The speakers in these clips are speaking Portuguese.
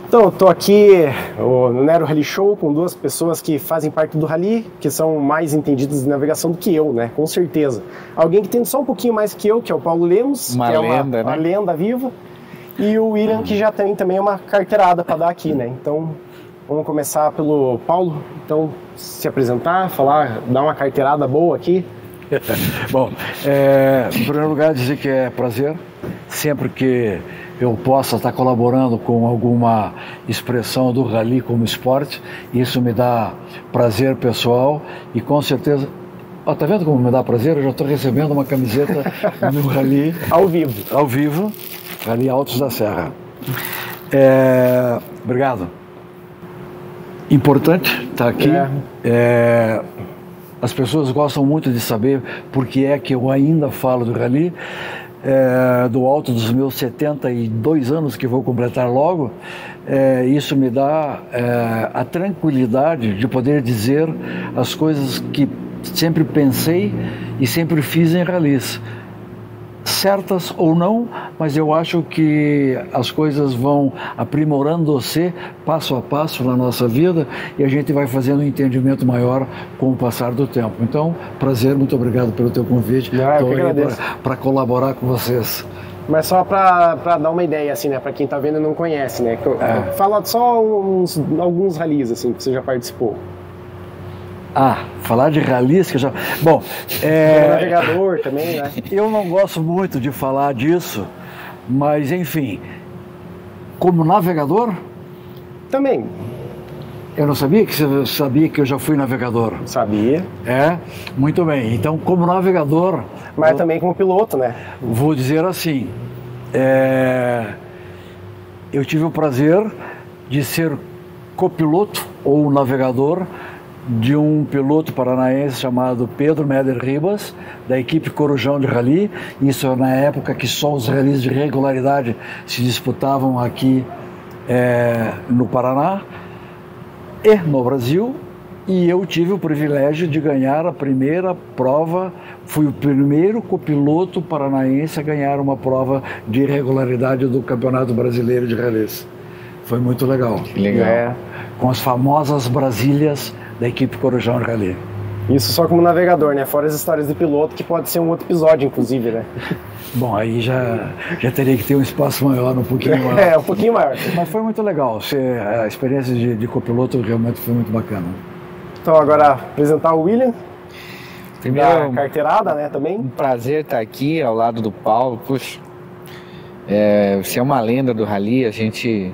Então, eu tô aqui no Nero Rally Show com duas pessoas que fazem parte do Rally, que são mais entendidas de navegação do que eu, né? Com certeza. Alguém que tem só um pouquinho mais que eu, que é o Paulo Lemos, uma que é lenda, uma né? lenda viva. E o William, que já tem também uma carteirada para dar aqui, né? Então, vamos começar pelo Paulo. Então, se apresentar, falar, dar uma carteirada boa aqui. Bom, em primeiro lugar, dizer que é prazer, sempre que eu possa estar colaborando com alguma expressão do rally como esporte, isso me dá prazer pessoal e com certeza... tá vendo como me dá prazer? Eu já estou recebendo uma camiseta no rally... Ao vivo. Ao vivo, Rally Altos da Serra. Obrigado. Importante estar aqui. As pessoas gostam muito de saber por que é que eu ainda falo do rally. Do alto dos meus 72 anos que vou completar logo, isso me dá a tranquilidade de poder dizer as coisas que sempre pensei e sempre fiz em rallies, certas ou não, mas eu acho que as coisas vão aprimorando-se passo a passo na nossa vida e a gente vai fazendo um entendimento maior com o passar do tempo. Então, prazer, muito obrigado pelo teu convite. Estou aí para colaborar com vocês. Mas só para dar uma ideia, assim, né, para quem está vendo e não conhece, né, fala só alguns rallies, assim, que você já participou. Falar de rallies que já... Bom, navegador também, né? Eu não gosto muito de falar disso, mas enfim, como navegador... Também. Eu não sabia que você sabia que eu já fui navegador. Sabia. Muito bem. Então, como navegador... Mas também como piloto, né? Vou dizer assim, eu tive o prazer de ser copiloto ou navegador de um piloto paranaense chamado Pedro Meder Ribas, da equipe Corujão de Rally. Isso na época que só os rallies de regularidade se disputavam aqui no Paraná e no Brasil. E eu tive o privilégio de ganhar a primeira prova, fui o primeiro copiloto paranaense a ganhar uma prova de regularidade do Campeonato Brasileiro de Rallies. Foi muito legal. Que legal. Com as famosas Brasílias da equipe Corujão Rally. Isso só como navegador, né? Fora as histórias de piloto, que pode ser um outro episódio, inclusive, né? Bom, aí já teria que ter um espaço maior, um pouquinho maior. Um pouquinho maior. Mas foi muito legal. A experiência de copiloto realmente foi muito bacana. Então, agora apresentar o William. Primeiro, carteirada, né, também. Um prazer estar aqui ao lado do Paulo. Puxa, você é uma lenda do rally, a gente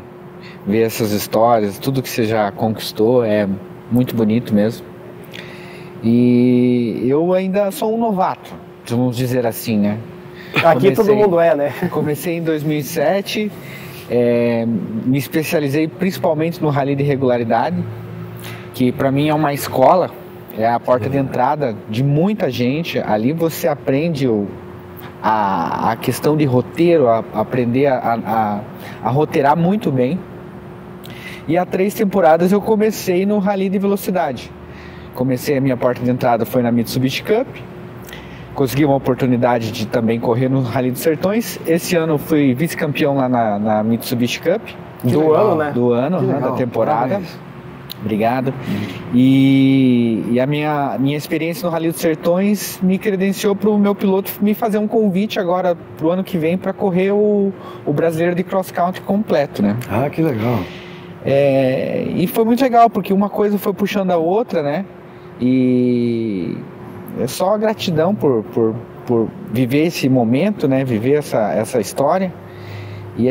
vê essas histórias, tudo que você já conquistou é muito bonito mesmo. E eu ainda sou um novato, vamos dizer assim, né? Aqui todo mundo né? Comecei em 2007, me especializei principalmente no rally de regularidade, que para mim é uma escola, é a porta de entrada de muita gente. Ali você aprende a questão de roteiro, aprender a roteirar muito bem. E há 3 temporadas eu comecei no rally de velocidade. A minha porta de entrada foi na Mitsubishi Cup. Consegui uma oportunidade de também correr no Rally dos Sertões. Esse ano fui vice-campeão lá na Mitsubishi Cup. Do ano, né, da temporada. Parabéns. Obrigado. E a minha experiência no Rally dos Sertões me credenciou para o meu piloto me fazer um convite agora para o ano que vem para correr o brasileiro de cross country completo, né? Que legal. E foi muito legal, porque uma coisa foi puxando a outra, né? E é só gratidão por viver esse momento, né? Viver essa história. E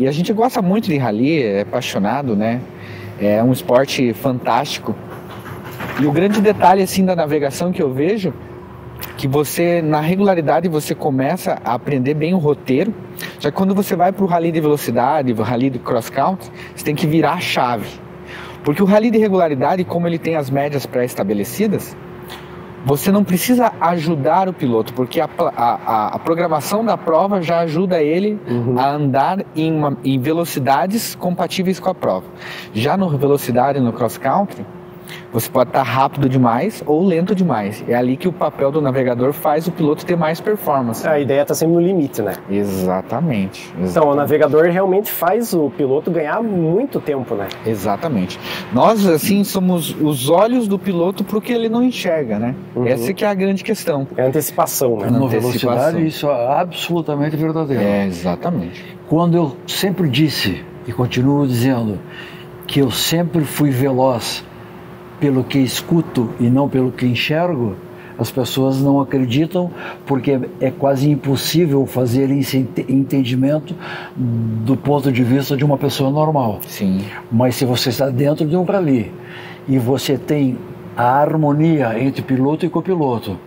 a gente gosta muito de rally, é apaixonado, né? É um esporte fantástico. E o grande detalhe assim da navegação que eu vejo, que você, na regularidade, você começa a aprender bem o roteiro. Só que quando você vai para o rally de velocidade, o rally de cross country, você tem que virar a chave. Porque o rally de regularidade, como ele tem as médias pré-estabelecidas, você não precisa ajudar o piloto, porque a programação da prova já ajuda ele a andar em velocidades compatíveis com a prova. Já no velocidade, no cross country, Você pode estar rápido demais ou lento demais. É ali que o papel do navegador faz o piloto ter mais performance. A ideia está sempre no limite, né? Exatamente. Então, o navegador realmente faz o piloto ganhar muito tempo, né? Exatamente. Nós, assim, somos os olhos do piloto para o que ele não enxerga, né? Essa que é a grande questão. É a antecipação, né? Na velocidade, isso é absolutamente verdadeiro. Exatamente. Quando eu sempre disse, e continuo dizendo, que eu sempre fui veloz pelo que escuto e não pelo que enxergo, as pessoas não acreditam, porque é quase impossível fazer esse entendimento do ponto de vista de uma pessoa normal. Sim. Mas se você está dentro de um rally e você tem a harmonia entre piloto e copiloto,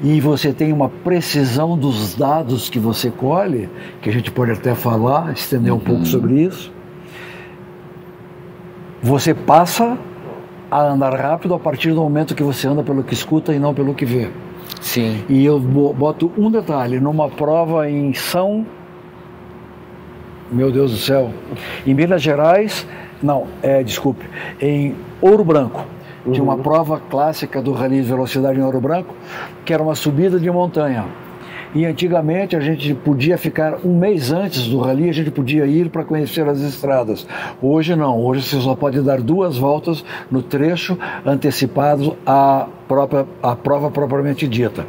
e você tem uma precisão dos dados que você colhe, que a gente pode até falar, estender um pouco sobre isso, você passa a andar rápido a partir do momento que você anda pelo que escuta e não pelo que vê. Sim. E eu boto um detalhe, numa prova em meu Deus do céu, em Minas Gerais, desculpe, em Ouro Branco, tinha uma prova clássica do Rally de Velocidade em Ouro Branco, que era uma subida de montanha. E antigamente a gente podia ficar um mês antes do rally, a gente podia ir para conhecer as estradas. Hoje não, hoje você só pode dar 2 voltas no trecho antecipado à prova propriamente dita.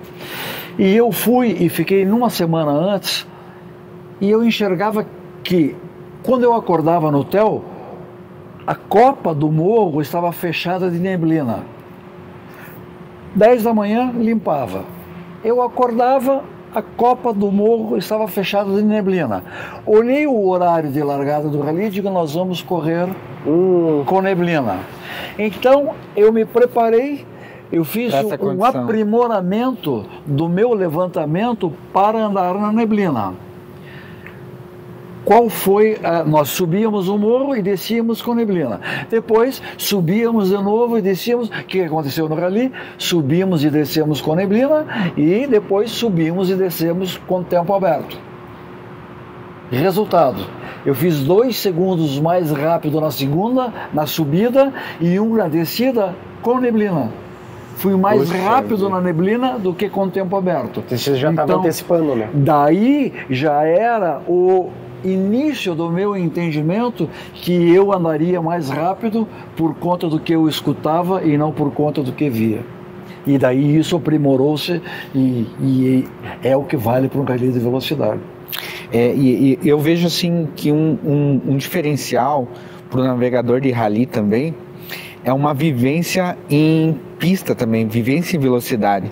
E eu fui e fiquei numa semana antes, e eu enxergava que quando eu acordava no hotel, a copa do morro estava fechada de neblina. 10 da manhã limpava. Eu acordava, a copa do morro estava fechada de neblina. Olhei o horário de largada do rally e digo, nós vamos correr com neblina. Então, eu me preparei, eu fiz um aprimoramento do meu levantamento para andar na neblina. Qual foi? Nós subíamos o morro e descíamos com neblina. Depois subíamos de novo e descíamos. O que aconteceu no rally? Subimos e descemos com neblina e depois subimos e descemos com tempo aberto. Resultado: eu fiz 2 segundos mais rápido na subida e 1 na descida com neblina. Fui mais rápido na neblina do que com tempo aberto. Você já estava antecipando, né? Daí já era o início do meu entendimento que eu andaria mais rápido por conta do que eu escutava e não por conta do que via. E daí isso aprimorou-se e é o que vale para um rally de velocidade. E eu vejo assim que um diferencial para o navegador de rally também é uma vivência em pista também, vivência em velocidade.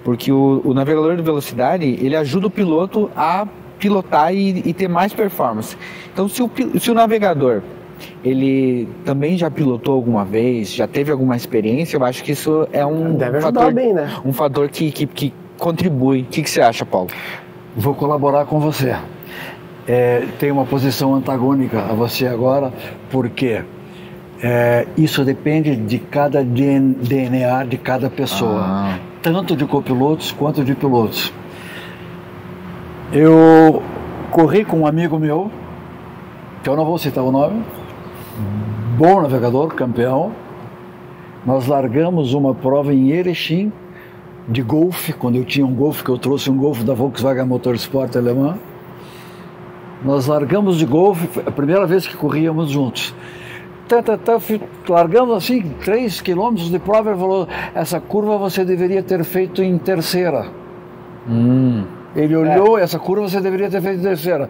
Porque o navegador de velocidade, ele ajuda o piloto a pilotar e ter mais performance. Então, se o navegador ele também já pilotou alguma vez, já teve alguma experiência, eu acho que isso é um fator que contribui. O que você acha, Paulo? Vou colaborar com você. Tem uma posição antagônica a você agora, porque isso depende de cada DNA de cada pessoa, tanto de copilotos quanto de pilotos. Eu corri com um amigo meu, que eu não vou citar o nome, bom navegador, campeão. Nós largamos uma prova em Erechim, de Golf, quando eu tinha um Golf, que eu trouxe um Golf da Volkswagen Motorsport alemã. Nós largamos de Golf, a primeira vez que corríamos juntos. Largamos assim, 3 quilômetros de prova, ele falou, essa curva você deveria ter feito em terceira. Ele olhou, essa curva você deveria ter feito em terceira.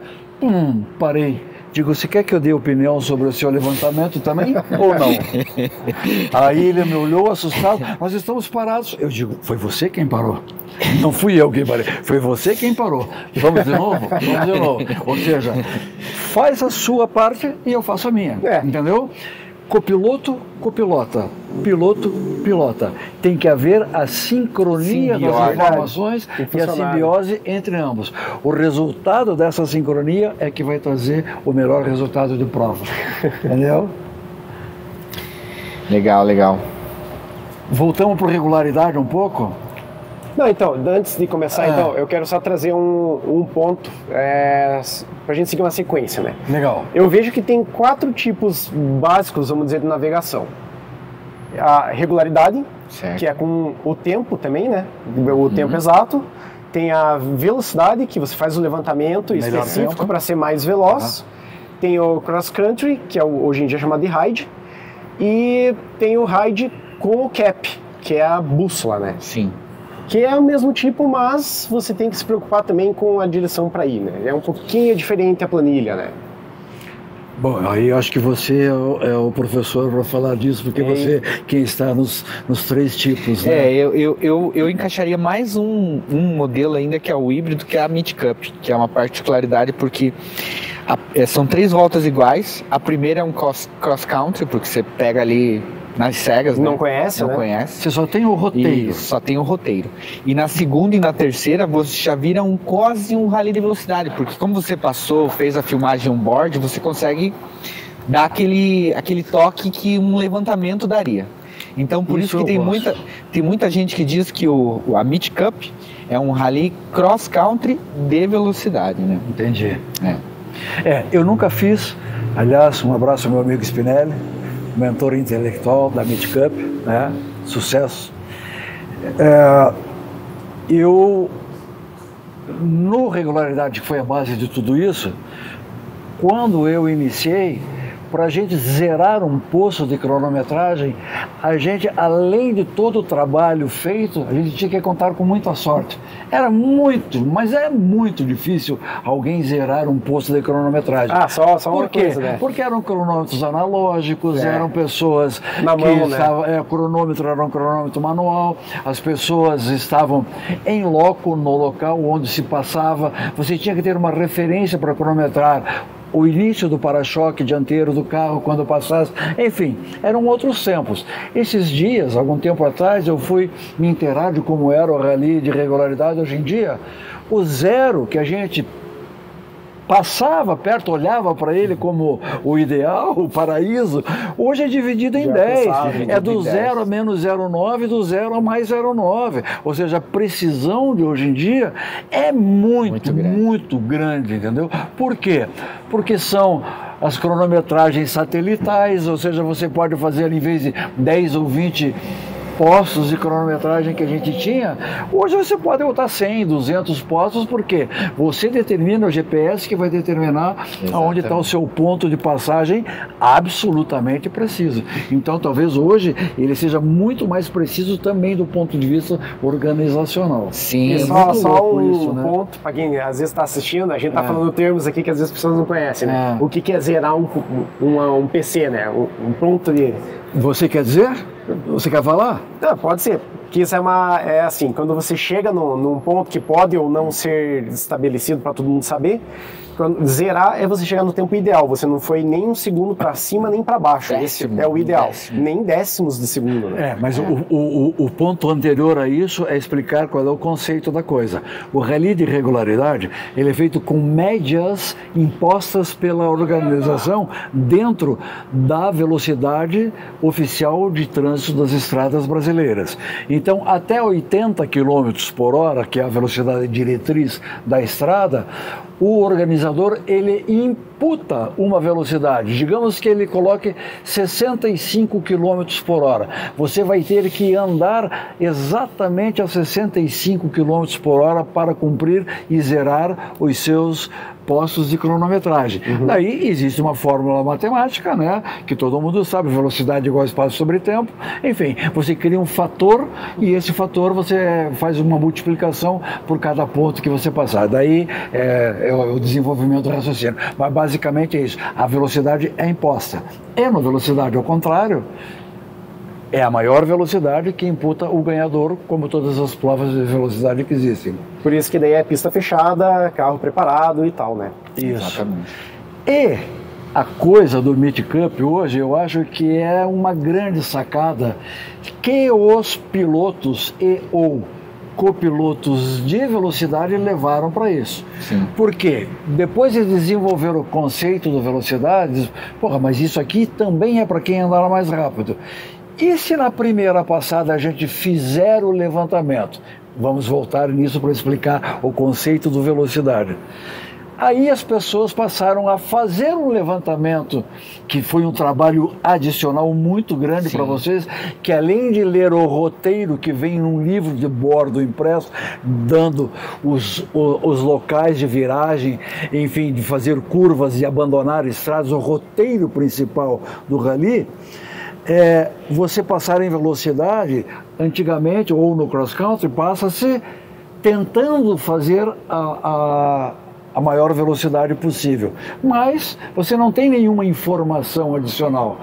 Parei. Digo, você quer que eu dê opinião sobre o seu levantamento também ou não? Aí ele me olhou assustado, nós estamos parados. Eu digo, foi você quem parou? Não fui eu quem parei, foi você quem parou. Vamos de novo? Vamos de novo. Ou seja, faz a sua parte e eu faço a minha, entendeu? Copiloto, copilota, piloto, pilota. Tem que haver a sincronia das informações e a simbiose entre ambos. O resultado dessa sincronia é que vai trazer o melhor resultado de prova. Entendeu? Legal. Voltamos para regularidade um pouco? Não, então, antes de começar, eu quero só trazer um ponto para a gente seguir uma sequência, né? Legal. Eu vejo que tem 4 tipos básicos, vamos dizer, de navegação. a regularidade, Certo. que é com o tempo também, né? O tempo exato. Tem a velocidade, que você faz o levantamento Melhor específico tempo. para ser mais veloz. Tem o cross country, que é hoje em dia chamado de ride. E tem o ride com o cap, que é a bússola, né? Sim. Que é o mesmo tipo, mas você tem que se preocupar também com a direção para ir, né? É um pouquinho diferente a planilha, né? Bom, aí eu acho que você é o professor para falar disso, porque você quem está nos 3 tipos, né? Eu encaixaria mais um modelo ainda, que é o híbrido, que é a Mid Cup, que é uma particularidade porque são 3 voltas iguais. A primeira é um cross country, porque você pega ali nas cegas, Não né? conhece, Não né? conhece. Você só tem o roteiro. Isso, só tem o roteiro. E na segunda e na terceira você já vira quase um rally de velocidade, porque como você passou, fez a filmagem on-board, você consegue dar aquele toque que um levantamento daria. Então por isso que tem muita gente que diz que a Mid Cup é um rally cross-country de velocidade, né? Entendi. Eu nunca fiz. Aliás, um abraço ao meu amigo Spinelli, mentor intelectual da Mid Cup, né? Sucesso. No regularidade, que foi a base de tudo isso, quando eu iniciei, para a gente zerar um poço de cronometragem, a gente, além de todo o trabalho feito, a gente tinha que contar com muita sorte. Era muito, mas é muito difícil alguém zerar um poço de cronometragem. Só Por uma quê? coisa, né? Porque eram cronômetros analógicos, eram pessoas Na que mão, estavam, o cronômetro era um cronômetro manual, as pessoas estavam em loco, no local onde se passava, você tinha que ter uma referência para cronometrar o início do para-choque dianteiro do carro quando passasse, enfim, eram outros tempos. Esses dias, algum tempo atrás, eu fui me inteirar de como era o rally de regularidade hoje em dia. O zero que a gente passava perto, olhava para ele como o ideal, o paraíso, hoje é dividido em 10. É do 0 a menos 0,9, do 0 a mais 0,9. Ou seja, a precisão de hoje em dia é muito grande, entendeu? Por quê? Porque são as cronometragens satelitais, ou seja, você pode fazer em vez de 10 ou 20 postos de cronometragem que a gente tinha, hoje você pode botar 100, 200 postos, porque você determina o GPS que vai determinar aonde está o seu ponto de passagem absolutamente preciso. Então talvez hoje ele seja muito mais preciso também do ponto de vista organizacional. Sim. Só um ponto para quem às vezes está assistindo, a gente está falando termos aqui que às vezes as pessoas não conhecem, né? O que é zerar um PC, né? Um ponto de... Você quer dizer? Você quer falar? Pode ser. Que isso é assim, quando você chega num ponto que pode ou não ser estabelecido para todo mundo saber, zerar é você chegar no tempo ideal. Você não foi nem um segundo para cima nem para baixo. Esse é o ideal. Nem décimos de segundo. Né? Mas o ponto anterior a isso é explicar qual é o conceito da coisa. O rally de regularidade, ele é feito com médias impostas pela organização dentro da velocidade oficial de trânsito das estradas brasileiras. Então, até 80 km por hora, que é a velocidade diretriz da estrada, o organizador, ele imputa uma velocidade. Digamos que ele coloque 65 km por hora. Você vai ter que andar exatamente a 65 km por hora para cumprir e zerar os seus postos de cronometragem. Daí existe uma fórmula matemática, né, que todo mundo sabe, velocidade igual espaço sobre tempo. Enfim, você cria um fator e esse fator você faz uma multiplicação por cada ponto que você passar. Daí é o desenvolvimento do raciocínio. Mas basicamente é isso. A velocidade é imposta. E na velocidade ao contrário, é a maior velocidade que imputa o ganhador, como todas as provas de velocidade que existem. Por isso que daí é pista fechada, carro preparado e tal, né? Isso. Exatamente. E a coisa do Mid Cup hoje, eu acho que é uma grande sacada que os pilotos e ou copilotos de velocidade levaram para isso. Sim. Porque depois de desenvolver o conceito da velocidade, mas isso aqui também é para quem andar mais rápido. E se na primeira passada a gente fizer o levantamento? Vamos voltar nisso para explicar o conceito do velocidade. Aí as pessoas passaram a fazer um levantamento, que foi um trabalho adicional muito grande para vocês, que além de ler o roteiro que vem num livro de bordo impresso, dando os locais de viragem, enfim, de fazer curvas e abandonar estradas, o roteiro principal do rally, você passar em velocidade, antigamente, ou no cross-country, passa-se tentando fazer a maior velocidade possível. Mas você não tem nenhuma informação adicional.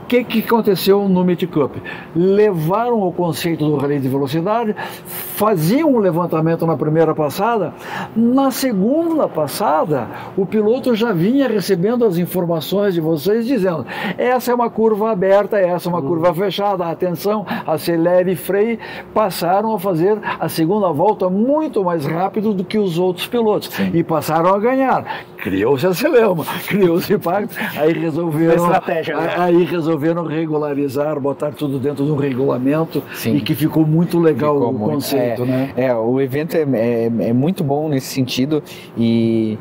O que aconteceu no Meet Cup? Levaram o conceito do rally de velocidade, faziam um levantamento na primeira passada, na segunda passada o piloto já vinha recebendo as informações de vocês dizendo: essa é uma curva aberta, essa é uma curva fechada, atenção, acelere e freie. Passaram a fazer a segunda volta muito mais rápido do que os outros pilotos. Sim. E passaram a ganhar. Criou-se a celeuma, criou-se impacto, aí resolveram, aí resolveram regularizar, botar tudo dentro de um regulamento. Sim. E que ficou muito legal o conceito, né? O evento é muito bom nesse sentido, e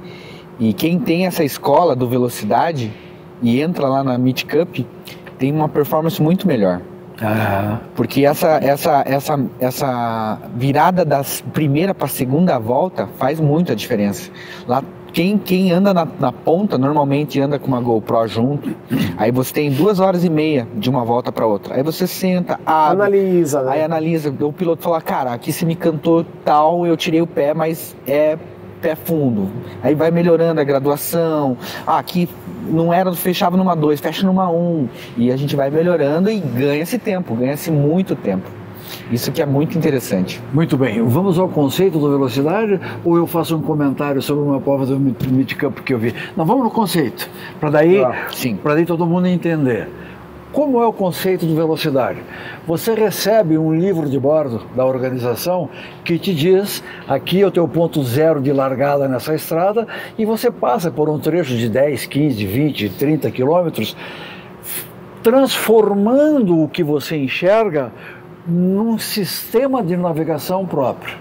quem tem essa escola do velocidade e entra lá na Meet Cup tem uma performance muito melhor. Porque essa virada da primeira para a segunda volta faz muita diferença. Lá quem anda na ponta normalmente anda com uma GoPro junto. Aí você tem 2h30 de uma volta para outra. Aí você senta, analisa, né? Aí analisa. O piloto fala: cara, aqui você me cantou tal, eu tirei o pé, mas é pé fundo. Aí vai melhorando a graduação. Aqui não era, fechava numa 2, fecha numa 1. E a gente vai melhorando e ganha-se tempo, ganha-se muito tempo. Isso que é muito interessante. Muito bem, vamos ao conceito da velocidade, ou eu faço um comentário sobre uma prova do Meet Cup que eu vi? Não, vamos no conceito, para daí todo mundo entender. Como é o conceito de velocidade? Você recebe um livro de bordo da organização que te diz: aqui é o teu ponto zero de largada nessa estrada, e você passa por um trecho de 10, 15, 20, 30 quilômetros, transformando o que você enxerga num sistema de navegação próprio.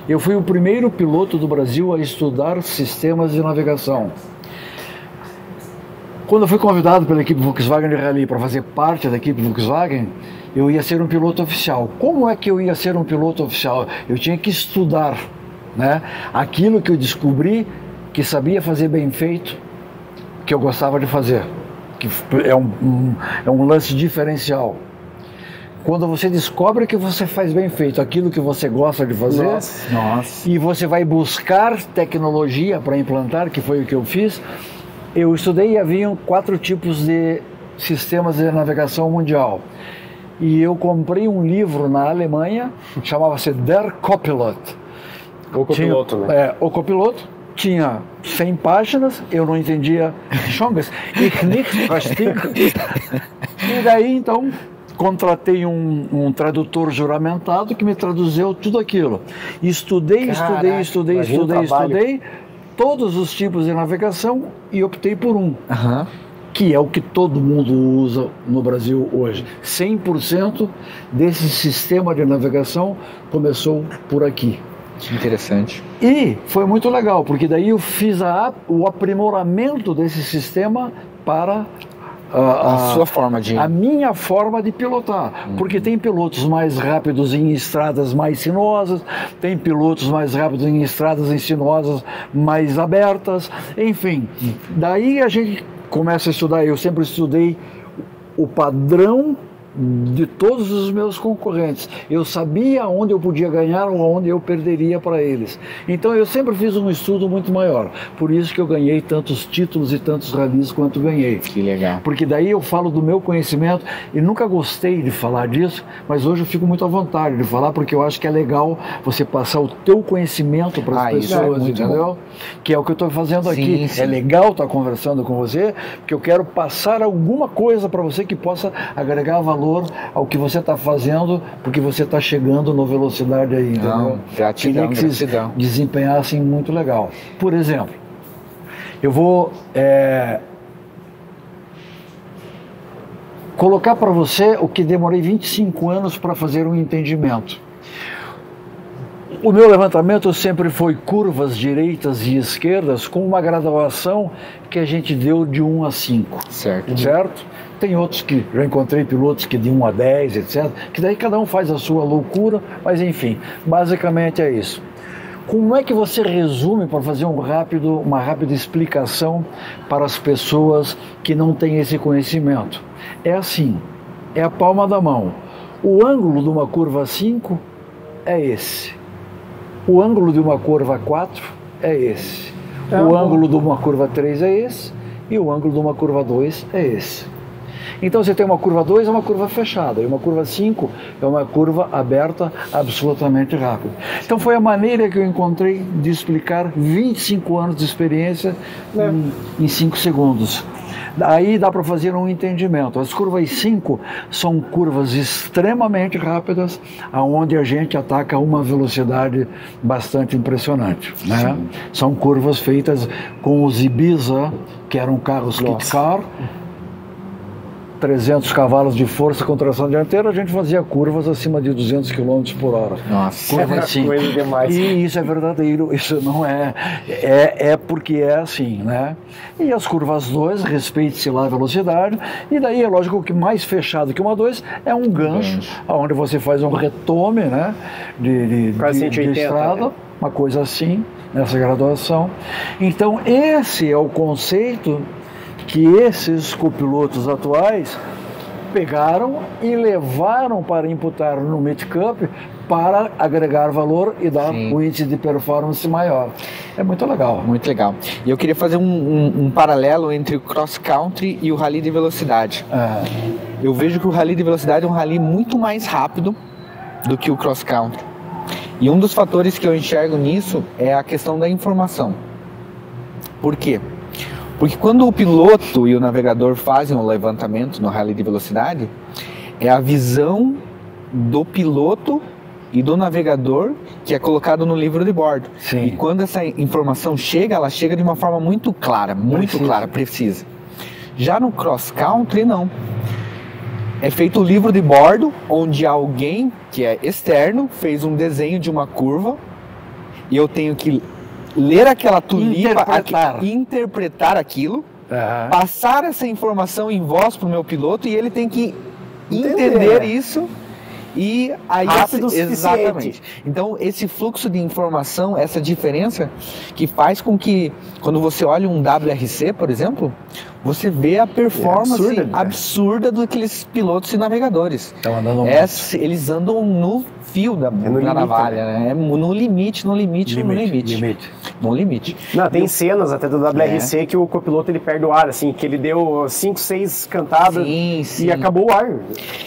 Eu fui o primeiro piloto do Brasil a estudar sistemas de navegação. Quando eu fui convidado pela equipe Volkswagen de Rally para fazer parte da equipe Volkswagen, eu ia ser um piloto oficial. Como é que eu ia ser um piloto oficial? Eu tinha que estudar, né, aquilo que eu descobri que sabia fazer bem feito, que eu gostava de fazer, que é um lance diferencial. Quando você descobre que você faz bem feito aquilo que você gosta de fazer, e você vai buscar tecnologia para implantar, que foi o que eu fiz. Eu estudei e haviam 4 tipos de sistemas de navegação mundial. E eu comprei um livro na Alemanha, chamava-se Der Copilot. O copiloto, né? O copiloto. Tinha 100 páginas, eu não entendia Chongas, ich nicht verstehe. E daí, então, contratei um tradutor juramentado que me traduziu tudo aquilo. Estudei todos os tipos de navegação e optei por um, que é o que todo mundo usa no Brasil hoje. 100% desse sistema de navegação começou por aqui. Interessante. E foi muito legal, porque daí eu fiz o aprimoramento desse sistema para a minha forma de pilotar. Porque tem pilotos mais rápidos em estradas mais sinuosas, tem pilotos mais rápidos em estradas sinuosas mais abertas, enfim. Daí a gente começa a estudar. Eu sempre estudei o padrão de todos os meus concorrentes. Eu sabia onde eu podia ganhar ou onde eu perderia para eles. Então eu sempre fiz um estudo muito maior. Por isso que eu ganhei tantos títulos e tantos rallies quanto ganhei. Que legal. Porque daí eu falo do meu conhecimento, e nunca gostei de falar disso, mas hoje eu fico muito à vontade de falar, porque eu acho que é legal você passar o teu conhecimento para as pessoas, entendeu? Bom. Que é o que eu estou fazendo aqui. Sim. É legal estar conversando com você, porque eu quero passar alguma coisa para você que possa agregar valor ao que você está fazendo, porque você está chegando na velocidade aí, entendeu? Gratidão, que vocês desempenhassem muito legal. Por exemplo, eu vou colocar para você o que demorei 25 anos para fazer um entendimento. O meu levantamento sempre foi curvas direitas e esquerdas com uma graduação que a gente deu de 1 a 5. Certo? Tem outros que, já encontrei pilotos que de 1 a 10, etc. Que daí cada um faz a sua loucura, mas enfim, basicamente é isso. Como é que você resume, para fazer uma rápida explicação para as pessoas que não têm esse conhecimento? É assim, é a palma da mão. O ângulo de uma curva 5 é esse. O ângulo de uma curva 4 é esse. O ângulo de uma curva 3 é esse. E o ângulo de uma curva 2 é esse. Então você tem uma curva 2, é uma curva fechada. E uma curva 5 é uma curva aberta absolutamente rápida. Então foi a maneira que eu encontrei de explicar 25 anos de experiência em 5 segundos. Aí dá para fazer um entendimento. As curvas 5 são curvas extremamente rápidas, onde a gente ataca a uma velocidade bastante impressionante, né? São curvas feitas com os Ibiza, que eram carros kit car, 300 cavalos de força com tração dianteira, a gente fazia curvas acima de 200 km por hora. Nossa, curva assim. Coisa demais. E isso é verdadeiro, isso não é. É porque é assim, né? E as curvas 2, respeite-se lá a velocidade, e daí é lógico que mais fechado que uma 2 é um gancho, onde você faz um retome, né? De estrada, né? Uma coisa assim, nessa graduação. Então, esse é o conceito que esses copilotos atuais pegaram e levaram para imputar no Mid-Cup para agregar valor e dar um índice de performance maior. É muito legal. Muito legal. E eu queria fazer um paralelo entre o cross-country e o rally de velocidade. Eu vejo que o rally de velocidade é um rally muito mais rápido do que o cross-country. E um dos fatores que eu enxergo nisso é a questão da informação. Por quê? Porque quando o piloto e o navegador fazem um levantamento no rally de velocidade, é a visão do piloto e do navegador que é colocado no livro de bordo. E quando essa informação chega, ela chega de uma forma muito clara, precisa. Já no cross-country, não. É feito o livro de bordo, onde alguém que é externo fez um desenho de uma curva e eu tenho que ler aquela tulipa, interpretar aquilo, passar essa informação em voz para o meu piloto e ele tem que entender isso e aí rápido exatamente. Então esse fluxo de informação, essa diferença que faz com que quando você olha um WRC, por exemplo, você vê a performance absurda daqueles pilotos e navegadores. Eles andam no fio da navalha, né? No limite. Não, tem cenas até do WRC que o copiloto ele perde o ar, assim, que ele deu 5, 6 cantadas e acabou o ar.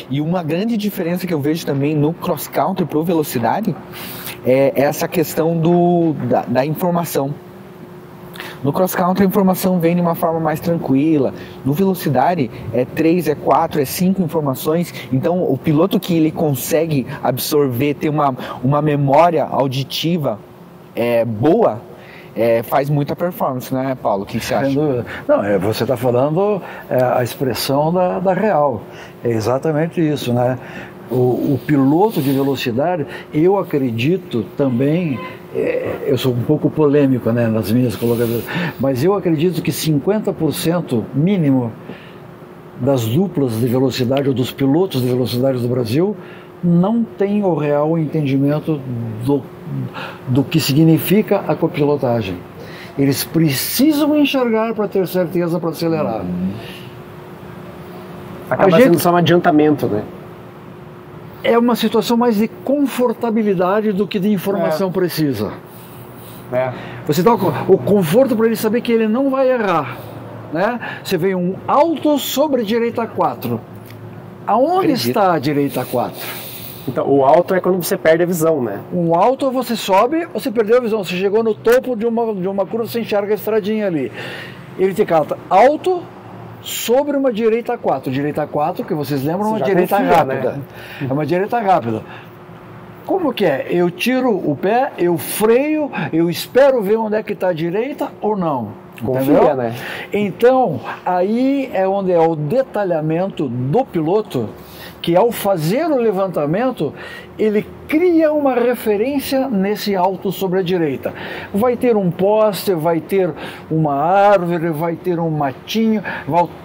E uma grande diferença que eu vejo também no cross-country para velocidade é essa questão da informação. No cross-country a informação vem de uma forma mais tranquila. No velocidade é 3, é 4, é 5 informações. Então o piloto que ele consegue absorver, ter uma memória auditiva boa, faz muita performance, né, Paulo? O que você acha? Não, você está falando a expressão da real. É exatamente isso, né? O piloto de velocidade, eu acredito também, eu sou um pouco polêmico, né, nas minhas colocações, mas eu acredito que 50% mínimo das duplas de velocidade ou dos pilotos de velocidade do Brasil não tem o real entendimento do que significa a copilotagem. Eles precisam enxergar para ter certeza para acelerar. Acaba sendo só um adiantamento, né? É uma situação mais de confortabilidade do que de informação precisa. Você dá o conforto para ele saber que ele não vai errar, né? Você vê um alto sobre direita 4. Aonde está a direita 4? Então, o alto é quando você perde a visão, né? Um alto você sobe, você perdeu a visão. Você chegou no topo de uma curva, você enxerga a estradinha ali. Ele te cata alto sobre uma direita 4. Direita 4, que vocês lembram, é uma direita rápida. Né? É uma direita rápida. Como que é? Eu tiro o pé, eu freio, eu espero ver onde é que está a direita ou não. Confia, né? Então, aí é onde é o detalhamento do piloto que ao fazer o levantamento, ele cria uma referência nesse alto sobre a direita. Vai ter um poste, vai ter uma árvore, vai ter um matinho,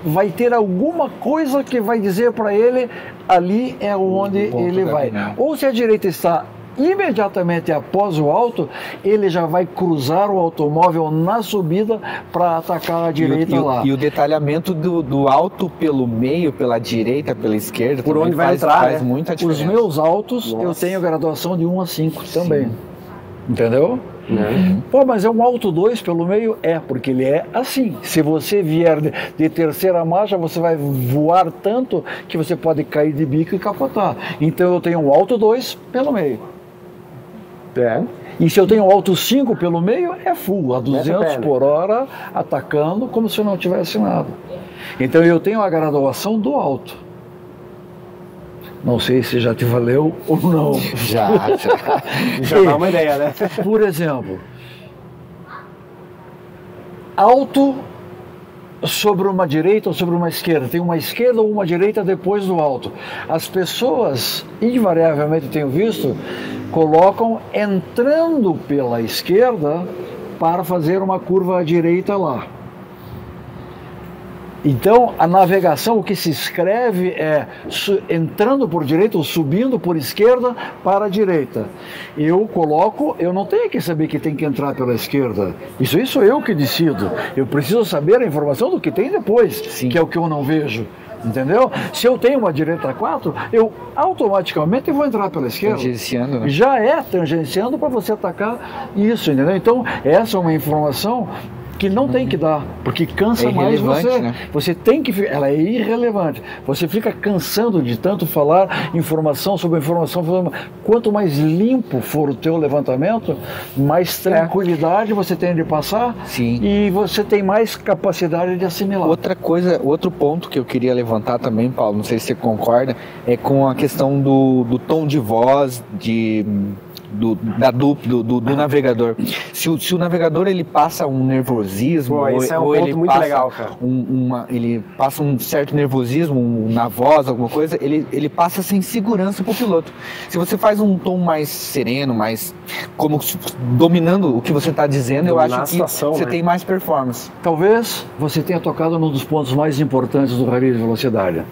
vai ter alguma coisa que vai dizer para ele ali é onde ele vai. Ou se a direita está imediatamente após o alto, ele já vai cruzar o automóvel na subida para atacar a direita lá. E o detalhamento do alto pelo meio, pela direita, pela esquerda, por onde vai entrar, faz muita diferença. Os meus altos, eu tenho graduação de 1 a 5 também. Entendeu? Pô, mas é um alto 2 pelo meio? É, porque ele é assim. Se você vier de terceira marcha, você vai voar tanto que você pode cair de bico e capotar. Então eu tenho um alto 2 pelo meio. E se eu tenho alto 5 pelo meio, é full, a 200 por hora, atacando como se eu não tivesse nada. Então eu tenho a graduação do alto. Não sei se já te valeu ou não. Já dá uma ideia, né? Por exemplo, alto sobre uma direita ou sobre uma esquerda. Tem uma esquerda ou uma direita depois do alto. As pessoas, invariavelmente tenho visto, colocam entrando pela esquerda para fazer uma curva à direita lá. Então, a navegação, o que se escreve é entrando por direita ou subindo por esquerda para a direita. Eu coloco, eu não tenho que saber que tem que entrar pela esquerda. Isso sou eu que decido. Eu preciso saber a informação do que tem depois, Sim. que é o que eu não vejo. Entendeu? Se eu tenho uma direita 4, eu automaticamente vou entrar pela esquerda. Tangenciando, né? Já é tangenciando para você atacar isso, entendeu? Então, essa é uma informação que não tem que dar, porque cansa mais você. Né? Você tem que, ela é irrelevante. Você fica cansando de tanto falar informação sobre informação. Quanto mais limpo for o teu levantamento, mais tranquilidade você tem de passar. Sim. E você tem mais capacidade de assimilar. Outra coisa, outro ponto que eu queria levantar também, Paulo, não sei se você concorda, é com a questão do tom de voz, do navegador. Se o navegador ele passa um nervosismo, pô, esse é um ponto ele muito passa legal, cara. Ele passa um certo nervosismo na voz, alguma coisa, ele passa sem segurança para o piloto. Se você faz um tom mais sereno, mais como dominando o que você está dizendo, eu acho que você tem mais performance. Talvez você tenha tocado num dos pontos mais importantes do rally de velocidade.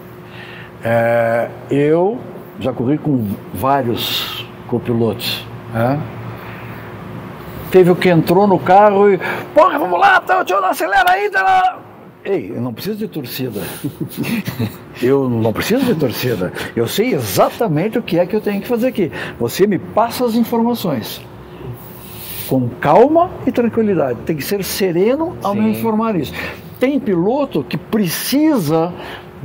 Eu já corri com vários copilotos. Teve o que entrou no carro e porra, vamos lá, tio, não acelera ainda. Ei, eu não preciso de torcida. Eu não preciso de torcida. Eu sei exatamente o que é que eu tenho que fazer aqui. Você me passa as informações com calma e tranquilidade. Tem que ser sereno ao me informar isso. Tem piloto que precisa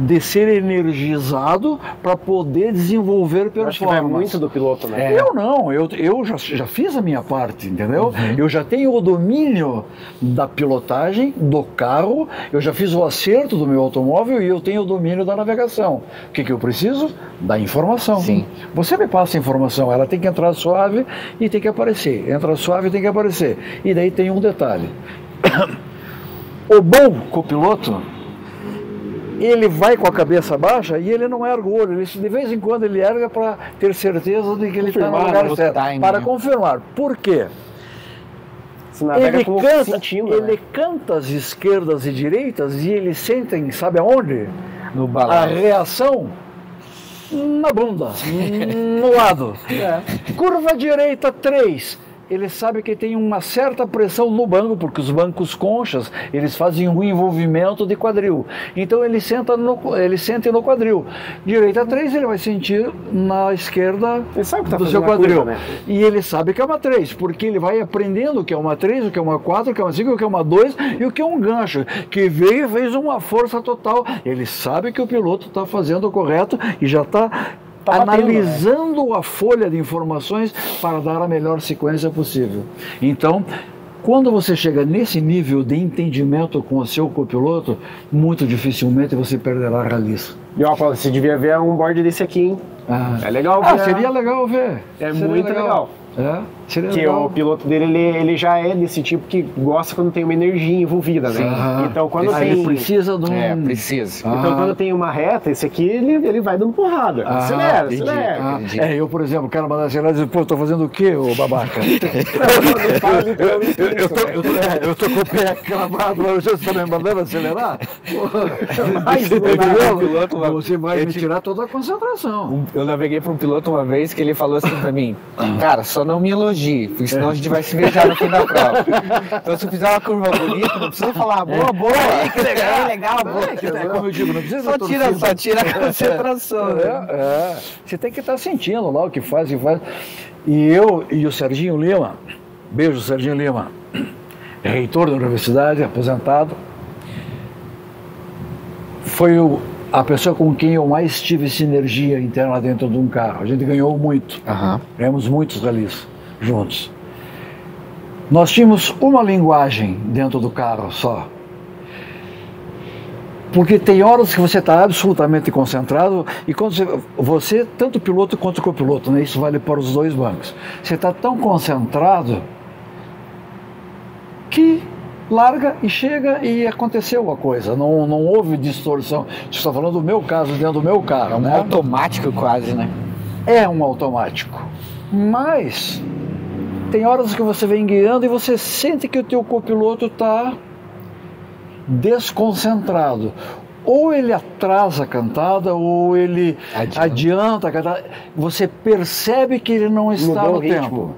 de ser energizado para poder desenvolver performance. Acho que vai muito do piloto, né? Eu não, eu já fiz a minha parte, entendeu? Eu já tenho o domínio da pilotagem do carro, eu já fiz o acerto do meu automóvel e eu tenho o domínio da navegação. O que eu preciso? Da informação. Sim. Você me passa a informação, ela tem que entrar suave e tem que aparecer. Entra suave e tem que aparecer. E daí tem um detalhe. O bom copiloto, ele vai com a cabeça baixa e ele não erga o olho. De vez em quando ele erga para ter certeza de que ele está no lugar certo. Para confirmar. Por quê? Ele canta as esquerdas e direitas e eles sentem, sabe aonde? No balanço. A reação na bunda, no lado. Curva direita 3. Ele sabe que tem uma certa pressão no banco, porque os bancos conchas, eles fazem um envolvimento de quadril. Então ele sente no quadril. Direita 3, ele vai sentir na esquerda do seu quadril. Curva, né? E ele sabe que é uma 3, porque ele vai aprendendo o que é uma 3, o que é uma 4, o que é uma 5, o que é uma 2 e o que é um gancho, que veio e fez uma força total. Ele sabe que o piloto está fazendo o correto e já está analisando a folha de informações para dar a melhor sequência possível. Então, quando você chega nesse nível de entendimento com o seu copiloto, muito dificilmente você perderá rallies. E ó, Paulo, você devia ver um board desse aqui, hein? É legal ver. Seria legal ver. É muito legal. Seria Que legal. o piloto dele, ele já é desse tipo que gosta quando tem uma energia envolvida, né? Então quando Aí tem... ele precisa de um... Precisa. Então quando tem uma reta, esse aqui ele vai dando porrada. Acelera, acelera. Eu, por exemplo, o cara manda acelerar e diz, pô, tô fazendo o quê, ô babaca? Não fala literalmente isso, né? Eu tô com o pé cravado, mas você tá me mandando acelerar? Mas, Entendeu? Você vai me tirar toda a concentração. Eu naveguei para um piloto uma vez que ele falou assim para mim, cara, só não me elogie, porque senão a gente vai se beijar no fim da prova. Então se eu fizer uma curva bonita, não precisa falar, boa, Que legal, legal, boa. Como eu digo, não precisa Só tira a concentração. Né? Você tem que estar sentindo lá o que faz. E eu e o Serginho Lima, beijo Serginho Lima, reitor da universidade, aposentado, foi a pessoa com quem eu mais tive sinergia interna dentro de um carro. A gente ganhou muito, ganhamos muitos ralis juntos. Nós tínhamos uma linguagem dentro do carro só. Porque tem horas que você está absolutamente concentrado e quando você, tanto o piloto quanto o copiloto, né, isso vale para os dois bancos, você está tão concentrado que larga e chega e aconteceu a coisa, não houve distorção. Estou falando do meu caso, dentro do meu carro. É um automático quase, né? É um automático, mas tem horas que você vem guiando e você sente que o teu copiloto está desconcentrado. Ou ele atrasa a cantada, ou ele adianta a cantada. Você percebe que ele não está no tempo.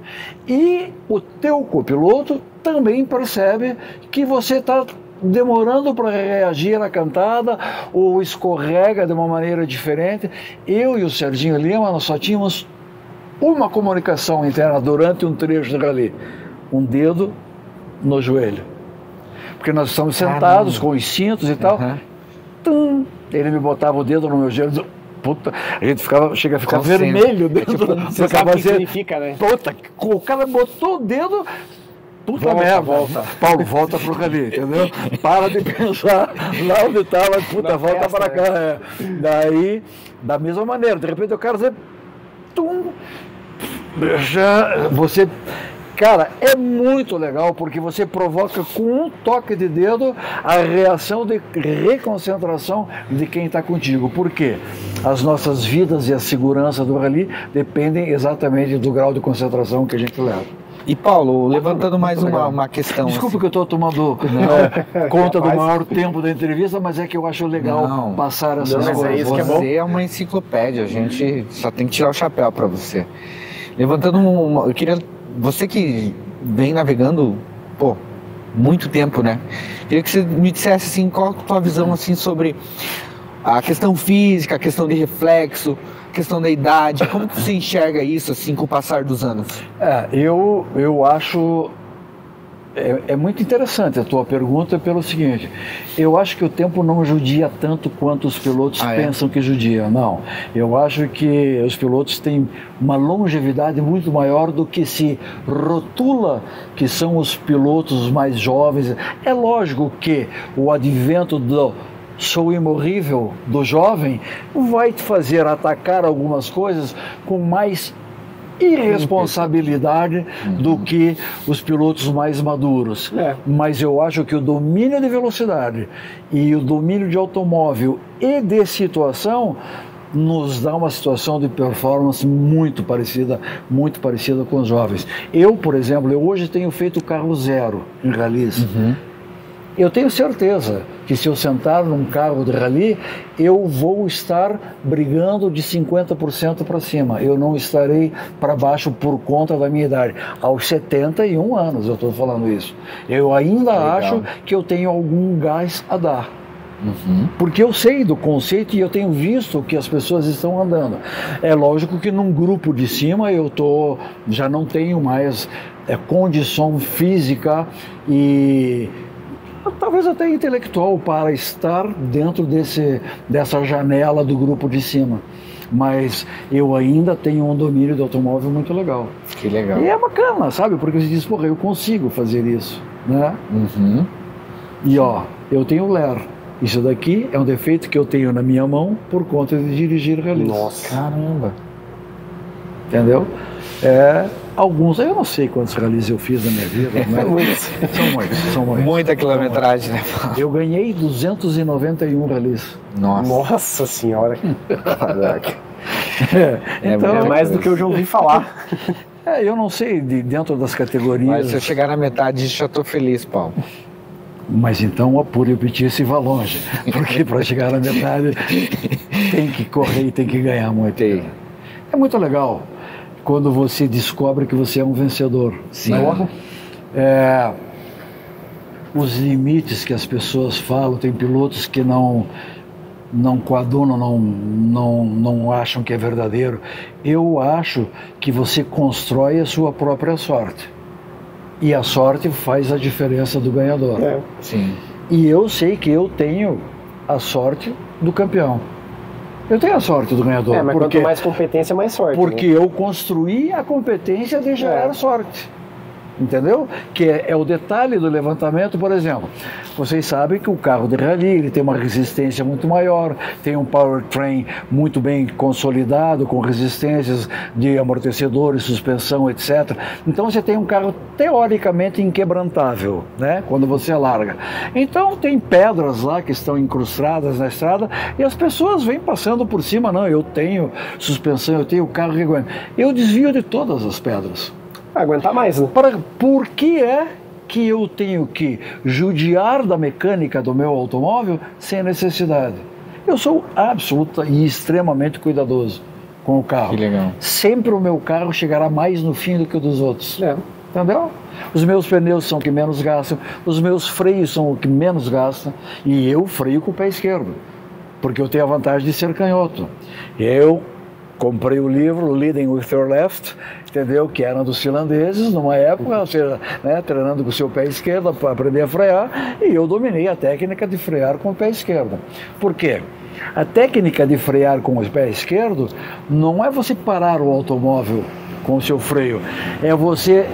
E o teu copiloto também percebe que você está demorando para reagir à cantada, ou escorrega de uma maneira diferente. Eu e o Serginho Lima, nós só tínhamos uma comunicação interna durante um trecho dali. Um dedo no joelho. Porque nós estamos sentados com os cintos e tal. Tum, ele me botava o dedo no meu joelho. Puta, a gente chega a ficar vermelho dentro do Você sabe o que significa, né? Puta, o cara botou o dedo. Puta merda, volta. Paulo, volta pro rali, entendeu? Para de pensar lá onde estava, puta, volta para cá. Daí, da mesma maneira, de repente o cara dizer, tum, você. Cara, é muito legal porque você provoca com um toque de dedo a reação de reconcentração de quem está contigo. Por quê? As nossas vidas e a segurança do rally dependem exatamente do grau de concentração que a gente leva. E Paulo, levantando mais uma questão. Desculpa assim. que eu estou tomando conta do maior tempo da entrevista, mas é que eu acho legal passar essas coisas. É isso que é bom. Você é uma enciclopédia, a gente só tem que tirar o chapéu para você. Levantando eu queria... Você que vem navegando, muito tempo, né? Queria que você me dissesse, assim, qual a tua visão, assim, sobre a questão física, a questão de reflexo, a questão da idade. Como que você enxerga isso, assim, com o passar dos anos? Eu acho... É muito interessante a tua pergunta pelo seguinte, eu acho que o tempo não judia tanto quanto os pilotos pensam que judia, não. Eu acho que os pilotos têm uma longevidade muito maior do que se rotula que são os pilotos mais jovens. É lógico que o advento do sou imorrível do jovem vai te fazer atacar algumas coisas com mais irresponsabilidade do que os pilotos mais maduros. Mas eu acho que o domínio de velocidade e o domínio de automóvel e de situação nos dá uma situação de performance muito parecida com os jovens. Eu, por exemplo, hoje tenho feito carro zero em rallies. Eu tenho certeza que se eu sentar num carro de rally, eu vou estar brigando de 50% para cima. Eu não estarei para baixo por conta da minha idade. Aos 71 anos eu estou falando isso. Eu ainda acho que eu tenho algum gás a dar. Porque eu sei do conceito e eu tenho visto que as pessoas estão andando. É lógico que num grupo de cima eu já não tenho mais condição física e talvez até intelectual para estar dentro dessa janela do grupo de cima. Mas eu ainda tenho um domínio do automóvel muito legal. Que legal. E é bacana, sabe? Porque você diz, porra, eu consigo fazer isso, né? E ó, eu tenho o LER. Isso daqui é um defeito que eu tenho na minha mão por conta de dirigir rallies. Nossa, caramba. Entendeu? Alguns, eu não sei quantos rallies eu fiz na minha vida, mas são muitos. Muita quilometragem, né? Eu ganhei 291 rallies. Nossa senhora. Caraca. Então, É mais do que eu já ouvi falar. Eu não sei, dentro das categorias... Mas se eu chegar na metade disso, já estou feliz, Paulo. Mas então apure o petice e vá longe, porque para chegar na metade tem que correr e tem que ganhar muito. É muito legal quando você descobre que você é um vencedor. Sim. Né? Os limites que as pessoas falam, tem pilotos que não coadunam, não acham que é verdadeiro. Eu acho que você constrói a sua própria sorte. E a sorte faz a diferença do ganhador. Sim. E eu sei que eu tenho a sorte do campeão. Eu tenho a sorte do ganhador. Mas quanto mais competência, mais sorte. Porque eu construí a competência de gerar sorte. Entendeu? Que é o detalhe do levantamento, por exemplo. Vocês sabem que o carro de rally ele tem uma resistência muito maior, tem um powertrain muito bem consolidado, com resistências de amortecedores, suspensão, etc. Então você tem um carro teoricamente inquebrantável, né? Quando você larga. Então tem pedras lá que estão incrustadas na estrada e as pessoas vêm passando por cima. Não, eu tenho suspensão, eu tenho carro que aguenta. Eu desvio de todas as pedras. Aguentar mais, né? Por que é que eu tenho que judiar da mecânica do meu automóvel sem necessidade? Eu sou absoluta e extremamente cuidadoso com o carro. Que legal. Sempre o meu carro chegará mais no fim do que o dos outros. Entendeu? Os meus pneus são o que menos gastam, os meus freios são o que menos gastam, e eu freio com o pé esquerdo, porque eu tenho a vantagem de ser canhoto. Eu comprei o livro Leading with Your Left, entendeu? Que era dos finlandeses, numa época, ou seja, né, treinando com o seu pé esquerdo para aprender a frear, e eu dominei a técnica de frear com o pé esquerdo. Por quê? A técnica de frear com o pé esquerdo não é você parar o automóvel com o seu freio, é você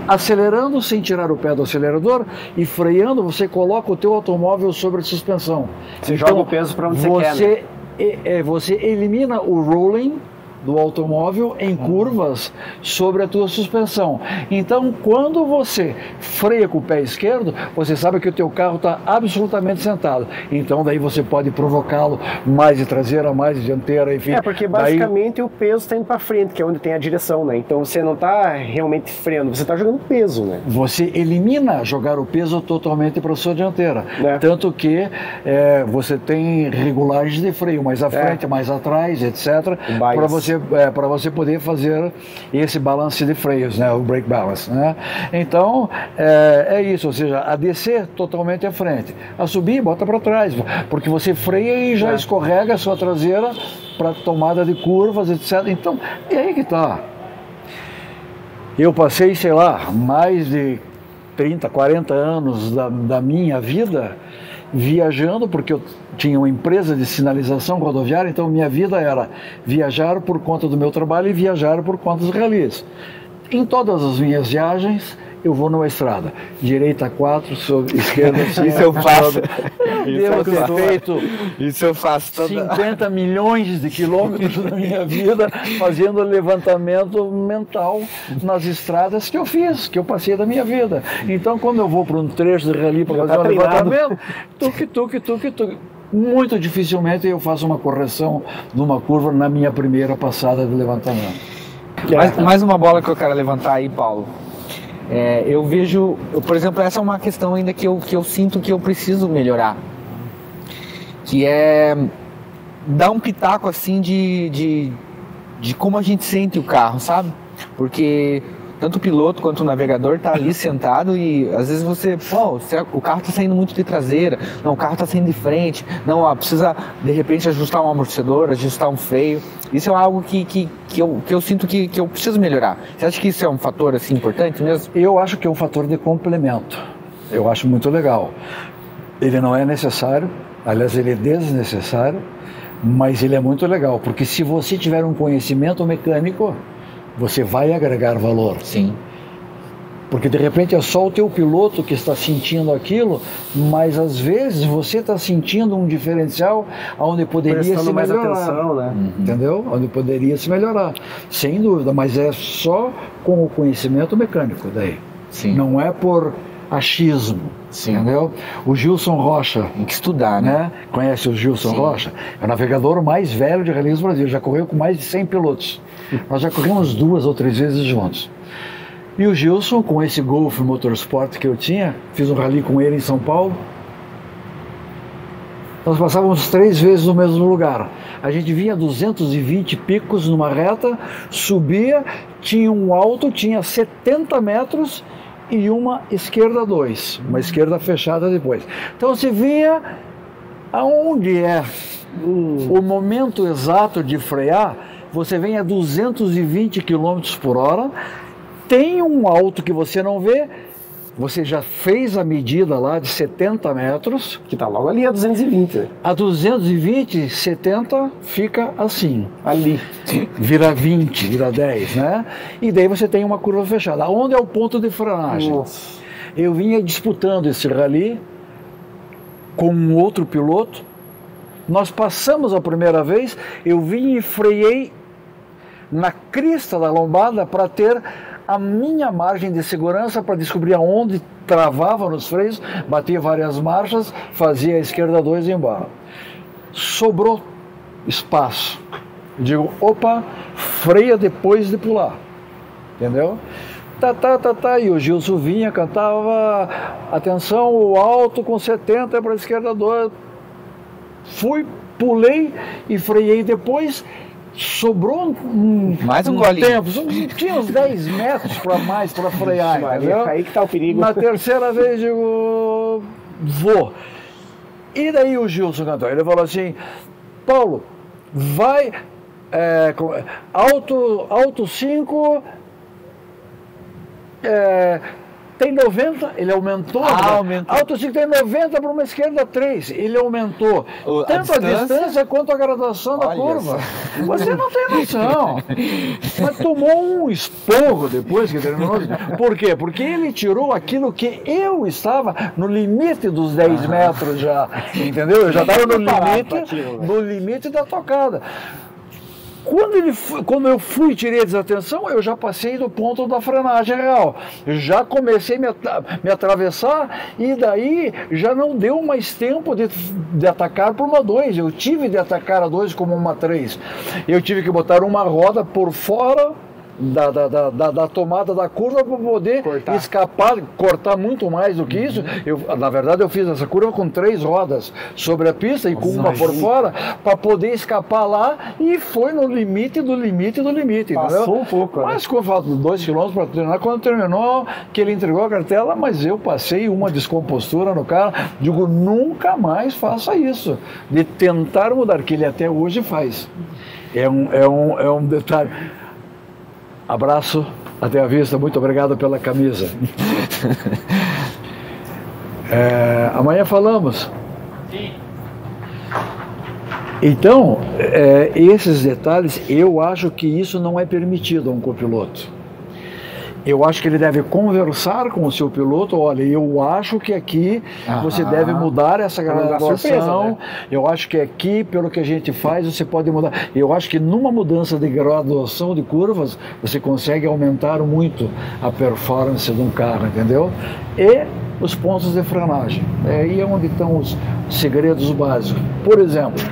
acelerando sem tirar o pé do acelerador e freando, você coloca o teu automóvel sobre a suspensão. Você joga o peso para onde você quer. Você elimina o rolling do automóvel em curvas sobre a tua suspensão. Então, quando você freia com o pé esquerdo, você sabe que o teu carro está absolutamente sentado. Então, daí você pode provocá-lo mais de traseira, mais de dianteira, enfim. Porque basicamente o peso está indo para frente, que é onde tem a direção, né? Então você não está realmente freando, você está jogando peso, né? Você elimina jogar o peso totalmente para a sua dianteira. Tanto que você tem regulagens de freio, mais à frente, mais atrás, etc. Para você poder fazer esse balance de freios, né, o brake balance, né? Então é isso, ou seja, a descer totalmente à frente, a subir bota para trás, porque você freia e já escorrega a sua traseira para tomada de curvas, etc. Então é aí que está. Eu passei, sei lá, mais de 30, 40 anos da minha vida viajando, porque eu tinha uma empresa de sinalização rodoviária, então minha vida era viajar por conta do meu trabalho e viajar por conta dos rallies. Em todas as minhas viagens, eu vou numa estrada, direita 4, esquerda 5. Isso eu faço. Isso eu faço 50 milhões de quilômetros da minha vida fazendo levantamento mental nas estradas que eu fiz, que eu passei da minha vida. Então, quando eu vou para um trecho de rally para fazer um levantamento, tuque. Muito dificilmente eu faço uma correção numa curva na minha primeira passada de levantamento. Mais uma bola que eu quero levantar aí, Paulo. Eu vejo, por exemplo, essa é uma questão ainda que eu sinto que eu preciso melhorar, que é dar um pitaco assim de como a gente sente o carro, sabe? Porque tanto o piloto quanto o navegador tá ali sentado e às vezes o carro tá saindo muito de traseira, não, o carro tá saindo de frente, não, precisa de repente ajustar um amortecedor, ajustar um freio. Isso é algo que eu sinto que eu preciso melhorar. Você acha que isso é um fator assim importante mesmo? Eu acho que é um fator de complemento. Eu acho muito legal. Ele não é necessário, aliás, ele é desnecessário, mas ele é muito legal, porque se você tiver um conhecimento mecânico, você vai agregar valor. Sim. Porque de repente é só o teu piloto que está sentindo aquilo, mas às vezes você está sentindo um diferencial onde poderia se mais melhorar. atenção, né? Entendeu? Onde poderia se melhorar. Sem dúvida, mas é só com o conhecimento mecânico daí. Sim. Não é por achismo. Sim. Entendeu? O Gilson Rocha. Tem que estudar, né? Conhece o Gilson Sim. Rocha? É o navegador mais velho de rallies do Brasil. Já correu com mais de 100 pilotos. Nós já corremos 2 ou 3 vezes juntos. E o Gilson, com esse Golf Motorsport que eu tinha, fiz um rally com ele em São Paulo. Nós passávamos 3 vezes no mesmo lugar. A gente vinha a 220 picos numa reta, subia, tinha um alto, tinha 70 metros e uma esquerda 2, uma esquerda fechada depois. Então você via aonde é o momento exato de frear, você vem a 220 km por hora, tem um alto que você não vê, você já fez a medida lá de 70 metros. Que tá logo ali a 220. Né? A 220, 70 fica assim. Ali. Vira 20, vira 10, né? E daí você tem uma curva fechada. Onde é o ponto de frenagem? Nossa. Eu vinha disputando esse rally com um outro piloto. Nós passamos a primeira vez, eu vim e freiei na crista da lombada para ter a minha margem de segurança, para descobrir aonde travava nos freios, batia várias marchas, fazia a esquerda 2 e ia embora. Sobrou espaço. Eu digo, opa, freia depois de pular. Entendeu? E o Gilson vinha, cantava, atenção, o alto com 70 para a esquerda 2. Fui, pulei e freiei depois. Sobrou mais um golinho. Tempo, tinha uns 10 metros para mais para frear. Aí que tá o perigo. Na terceira vez, digo, vou. E daí o Gilson cantou, ele falou assim, Paulo, vai, alto 5, tem 90, ele aumentou. Aumentou. Alto 5 tem 90 para uma esquerda 3, ele aumentou. Tanto a distância quanto a graduação da curva. Você não tem noção. Mas tomou um esporro depois que terminou. Por quê? Porque ele tirou aquilo que eu estava no limite dos 10 metros já. Entendeu? Eu já estava no limite da tocada. Quando eu fui e tirei a desatenção, eu já passei do ponto da frenagem real. Já comecei a me atravessar e daí já não deu mais tempo de atacar por uma 2. Eu tive de atacar a 2 como uma 3. Eu tive que botar uma roda por fora da tomada da curva para poder escapar, cortar muito mais do que isso. Na verdade, eu fiz essa curva com 3 rodas sobre a pista e com uma por fora para poder escapar lá, e foi no limite do limite do limite. Passou, entendeu? Um pouco. Mas com falta de 2 km para terminar, quando terminou, que ele entregou a cartela, mas eu passei uma descompostura no cara. Digo, nunca mais faça isso, de tentar mudar, que ele até hoje faz. É um detalhe. Abraço, até a vista, muito obrigado pela camisa. Amanhã falamos. Sim. Então, esses detalhes, eu acho que isso não é permitido a um copiloto. Eu acho que ele deve conversar com o seu piloto. Olha, eu acho que aqui você deve mudar essa graduação. Né? Eu acho que aqui, pelo que a gente faz, você pode mudar. Eu acho que numa mudança de graduação de curvas, você consegue aumentar muito a performance de um carro, entendeu? E os pontos de frenagem. Aí é onde estão os segredos básicos. Por exemplo,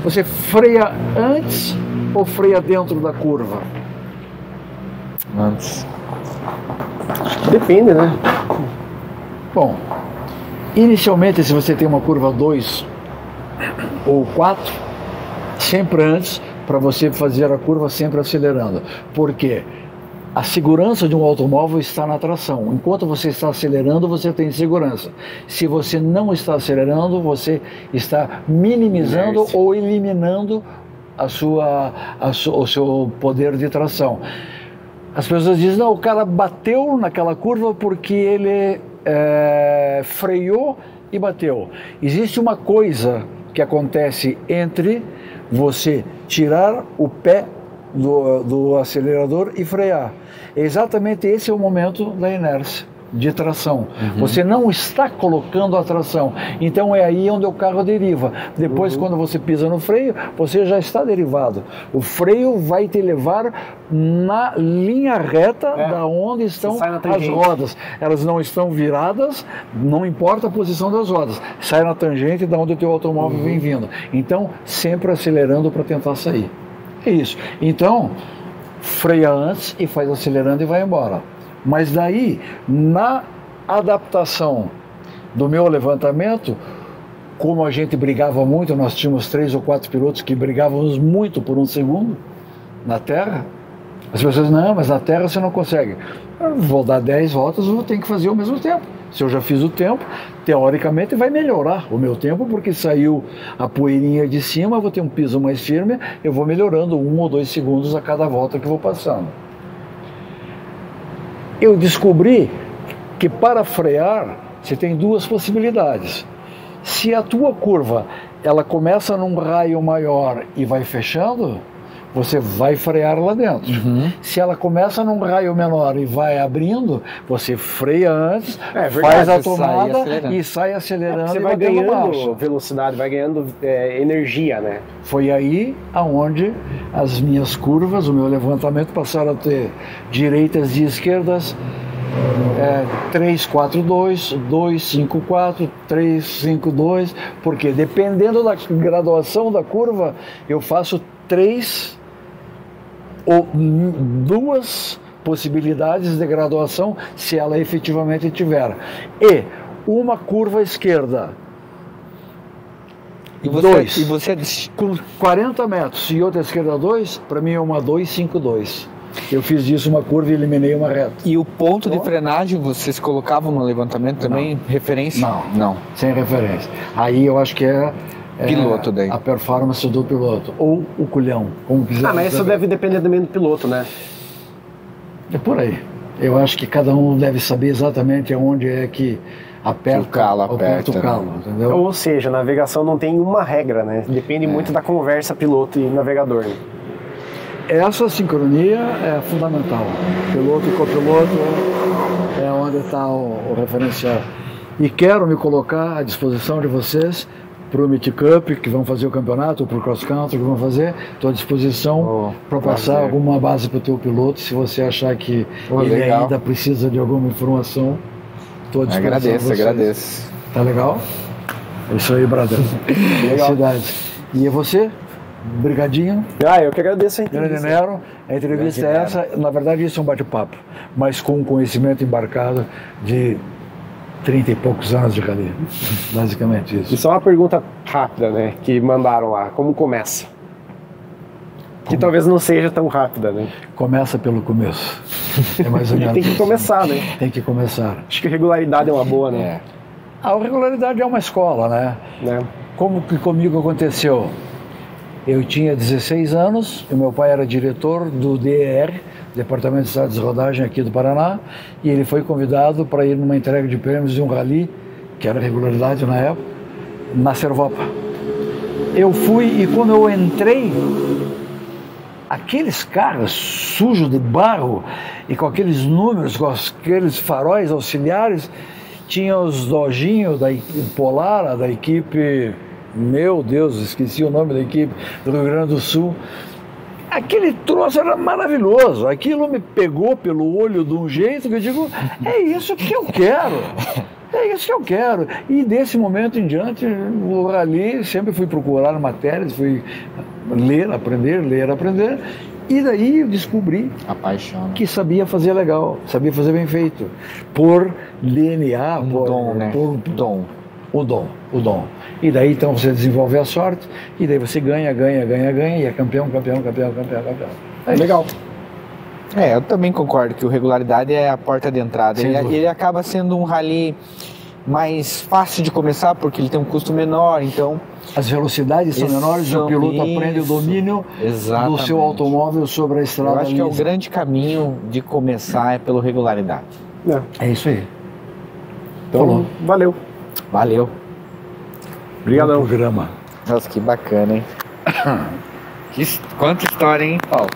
você freia antes ou freia dentro da curva? Antes. Depende, né? Bom, inicialmente, se você tem uma curva 2 ou 4, sempre antes, para você fazer a curva sempre acelerando. Por quê? A segurança de um automóvel está na tração. Enquanto você está acelerando, você tem segurança. Se você não está acelerando, você está minimizando ou eliminando o seu poder de tração. As pessoas dizem, não, o cara bateu naquela curva porque ele freou e bateu. Existe uma coisa que acontece entre você tirar o pé do acelerador e frear. Exatamente esse é o momento da inércia, de tração. Você não está colocando a tração. Então é aí onde o carro deriva. Depois, quando você pisa no freio, você já está derivado. O freio vai te levar na linha reta da onde estão as rodas. Elas não estão viradas, não importa a posição das rodas. Sai na tangente da onde o teu automóvel vem vindo. Então, sempre acelerando para tentar sair. É isso. Então, freia antes e faz acelerando e vai embora. Mas daí, na adaptação do meu levantamento, como a gente brigava muito, nós tínhamos 3 ou 4 pilotos que brigávamos muito por um segundo na terra. As pessoas, não, mas na terra você não consegue. Eu vou dar 10 voltas, eu vou ter que fazer ao mesmo tempo. Se eu já fiz o tempo, teoricamente vai melhorar o meu tempo, porque saiu a poeirinha de cima, eu vou ter um piso mais firme, eu vou melhorando 1 ou 2 segundos a cada volta que vou passando. Eu descobri que para frear você tem 2 possibilidades. Se a tua curva ela começa num raio maior e vai fechando, você vai frear lá dentro. Se ela começa num raio menor e vai abrindo, você freia antes, faz a tomada e sai acelerando. Você vai ganhando velocidade, vai ganhando energia, né? Foi aí aonde as minhas curvas, o meu levantamento passaram a ter direitas e esquerdas 3-4-2, 2-5-4, 3-5-2, porque dependendo da graduação da curva, eu faço 3 ou 2 possibilidades de graduação, se ela efetivamente tiver. E uma curva esquerda, e você com 40 metros e outra esquerda 2, para mim é uma 2-5-2. Eu fiz disso uma curva e eliminei uma reta. E o ponto de frenagem vocês colocavam no levantamento também? Referência? Não, sem referência. Aí eu acho que piloto daí. A performance do piloto, ou o culhão, como quiser. Mas isso deve depender também do piloto, né? É por aí. Eu acho que cada um deve saber exatamente onde é que aperta o calo, entendeu? Ou seja, navegação não tem uma regra, né? Depende muito da conversa piloto e navegador. Né? Essa sincronia é fundamental. Piloto e copiloto é onde está o referencial. E quero me colocar à disposição de vocês para o Meet Cup, que vão fazer o campeonato, ou para o cross country, que vão fazer. Estou à disposição para passar alguma base para o teu piloto, se você achar que ele ainda precisa de alguma informação. Estou à disposição. Agradeço. Tá legal? É isso aí, brother. Felicidades. E você? Brigadinho. Eu que agradeço a entrevista. Grande Nero, a entrevista é essa. Na verdade, isso é um bate-papo, mas com conhecimento embarcado de 30 e poucos anos de rally. Basicamente isso. E só uma pergunta rápida, né? Que mandaram lá. Como começa? Que talvez não seja tão rápida, né? Começa pelo começo. É mais ou menos. Tem que começar, né? Tem que começar. Acho que a regularidade é uma boa, né? A regularidade é uma escola, né? Como que comigo aconteceu? Eu tinha 16 anos, e meu pai era diretor do DER, Departamento de Estradas de Rodagem aqui do Paraná, e ele foi convidado para ir numa entrega de prêmios de um rally, que era regularidade na época, na Servopa. Eu fui e quando eu entrei, aqueles carros sujos de barro e com aqueles números, com aqueles faróis auxiliares, tinha os dojinhos da Polar, da equipe... Meu Deus, esqueci o nome da equipe do Rio Grande do Sul. Aquele troço era maravilhoso. Aquilo me pegou pelo olho de um jeito que eu digo, é isso que eu quero. É isso que eu quero. E desse momento em diante, o rally, sempre fui procurar matérias, fui ler, aprender. E daí eu descobri que sabia fazer legal, sabia fazer bem feito. Por DNA, o dom. E daí então você desenvolve a sorte, e daí você ganha, e é campeão. Legal. Eu também concordo que o regularidade é a porta de entrada. Ele acaba sendo um rally mais fácil de começar, porque ele tem um custo menor, então... As velocidades são menores, o piloto aprende o domínio do seu automóvel sobre a estrada. Eu acho que é o grande caminho de começar é pela regularidade. É isso aí. Então, valeu. Obrigadão. Programa. Nossa, que bacana, hein? Quanta história, hein, Paulo?